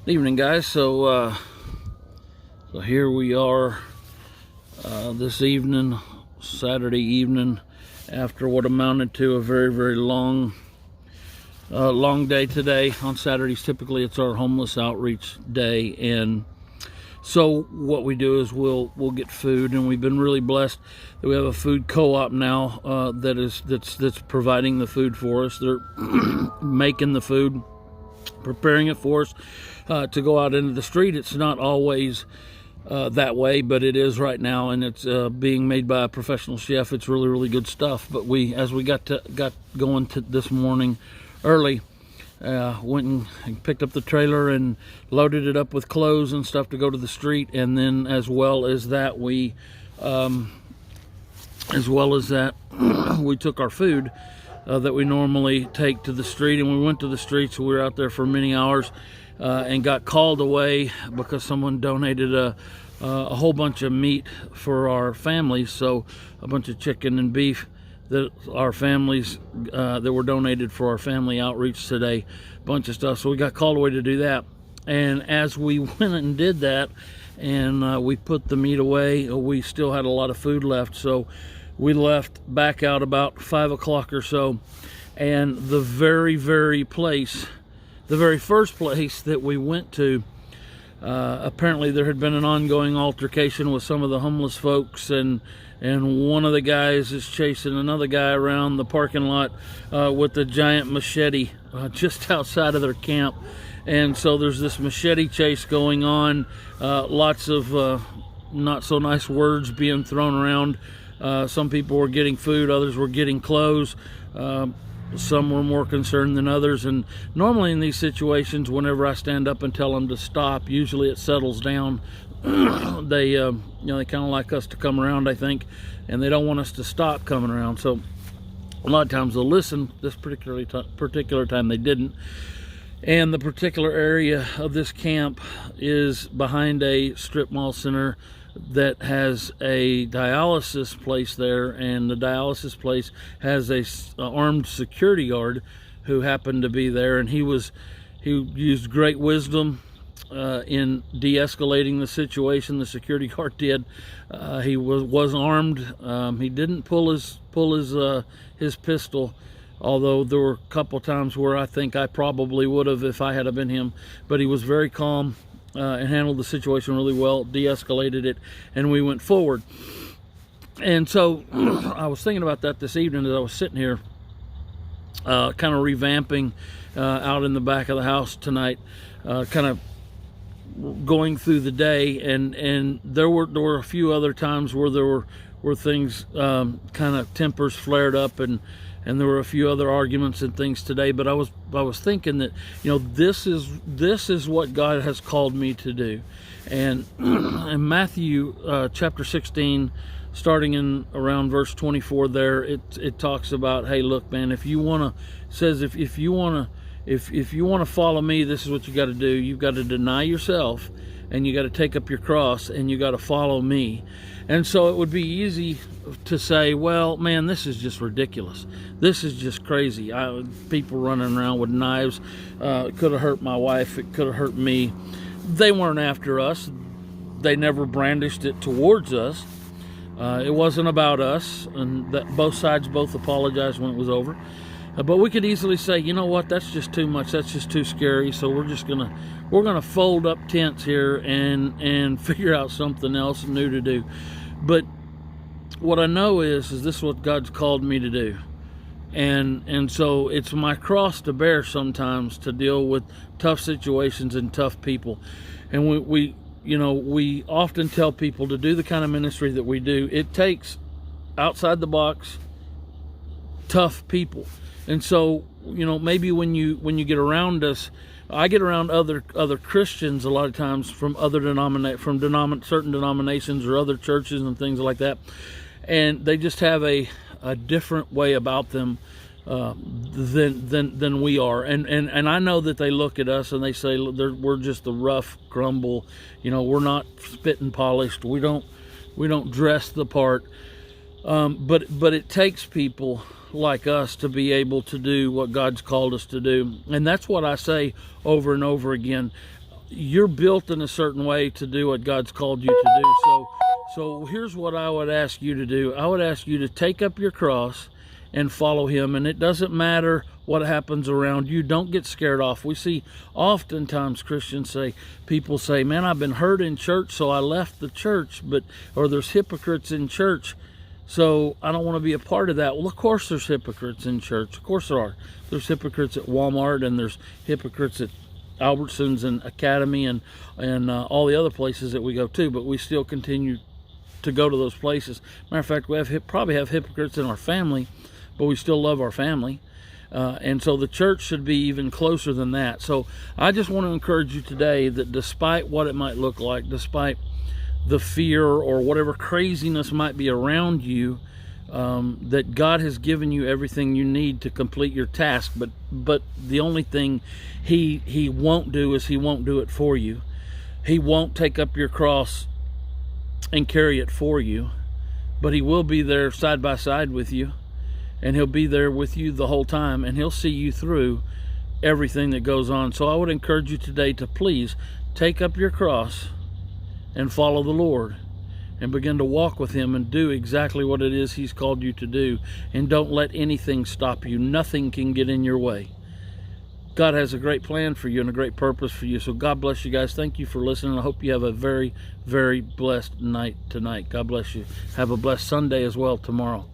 Evening, guys. So here we are this evening, Saturday evening, after what amounted to a very, very long day today. On Saturdays, typically it's our homeless outreach day, and so what we do is we'll get food, and we've been really blessed that we have a food co-op now that's providing the food for us. They're making the food, preparing it for us to go out into the street. It's not always that way, but it is right now, and it's being made by a professional chef. It's really, really good stuff. But as we got going this morning early, went and picked up the trailer and loaded it up with clothes and stuff to go to the street, and then as well as that we took our food that we normally take to the street, and we went to the streets. We were out there for many hours and got called away because someone donated a whole bunch of meat for our families. So a bunch of chicken and beef that our families that were donated for our family outreach today, a bunch of stuff. So we got called away to do that, and as we went and did that, and we put the meat away, we still had a lot of food left. So we left back out about 5 o'clock or so, and the very first place that we went to, apparently there had been an ongoing altercation with some of the homeless folks, and one of the guys is chasing another guy around the parking lot with a giant machete just outside of their camp. And so there's this machete chase going on, lots of not so nice words being thrown around. Some people were getting food, others were getting clothes. Some were more concerned than others, and normally in these situations, whenever I stand up and tell them to stop, usually it settles down. They kind of like us to come around, I think, and they don't want us to stop coming around. So a lot of times they'll listen. This particular time they didn't. And the particular area of this camp is behind a strip mall center that has a dialysis place there, and the dialysis place has a armed security guard who happened to be there, and he used great wisdom in de-escalating the situation. The security guard did. He was armed. He didn't pull his pistol, although there were a couple times where I think I probably would have if I had been him. But he was very calm and handled the situation really well, de-escalated it, and we went forward. And so I was thinking about that this evening as I was sitting here kind of revamping out in the back of the house tonight, kind of going through the day, and there were a few other times where there were things kind of tempers flared up, and there were a few other arguments and things today. But I was thinking that, this is what God has called me to do. And in Matthew chapter 16, starting in around verse 24 there, it talks about, hey, look, man, if you want to follow me, this is what you got to do. You've got to deny yourself, and you got to take up your cross, and you got to follow me. And so it would be easy to say, well, man, this is just ridiculous. This is just crazy. People running around with knives. It could have hurt my wife. It could have hurt me. They weren't after us. They never brandished it towards us. It wasn't about us, and both sides apologized when it was over. But we could easily say, you know what, that's just too much. That's just too scary. So we're gonna fold up tents here and figure out something else new to do. But what I know is this is what God's called me to do, and so it's my cross to bear sometimes, to deal with tough situations and tough people. And we often tell people to do the kind of ministry that we do. It takes outside the box, tough people. And so, maybe when you get around us, I get around other Christians a lot of times from certain denominations or other churches and things like that, and they just have a different way about them than we are. And I know that they look at us and they say we're just the rough grumble. We're not spit and polished. We don't dress the part. But it takes people like us to be able to do what God's called us to do. And that's what I say over and over again. you're built in a certain way to do what God's called you to do. So here's what I would ask you to do. I would ask you to take up your cross and follow him. And it doesn't matter what happens around you. Don't get scared off. We see oftentimes people say, man, I've been hurt in church, so I left the church, or there's hypocrites in church, so I don't want to be a part of that. Well, of course there's hypocrites in church. Of course there are. There's hypocrites at Walmart, and there's hypocrites at Albertsons and Academy and all the other places that we go to, but we still continue to go to those places. Matter of fact, we probably have hypocrites in our family, but we still love our family. And so the church should be even closer than that. So I just want to encourage you today that despite what it might look like, despite the fear or whatever craziness might be around you, that God has given you everything you need to complete your task. But the only thing he won't do is he won't do it for you. He won't take up your cross and carry it for you, but he will be there side by side with you, and he'll be there with you the whole time, and he'll see you through everything that goes on. So I would encourage you today to please take up your cross and follow the Lord and begin to walk with him and do exactly what it is he's called you to do. And don't let anything stop you. Nothing can get in your way. God has a great plan for you and a great purpose for you. So God bless you guys. Thank you for listening. I hope you have a very, very blessed night tonight. God bless you. Have a blessed Sunday as well tomorrow.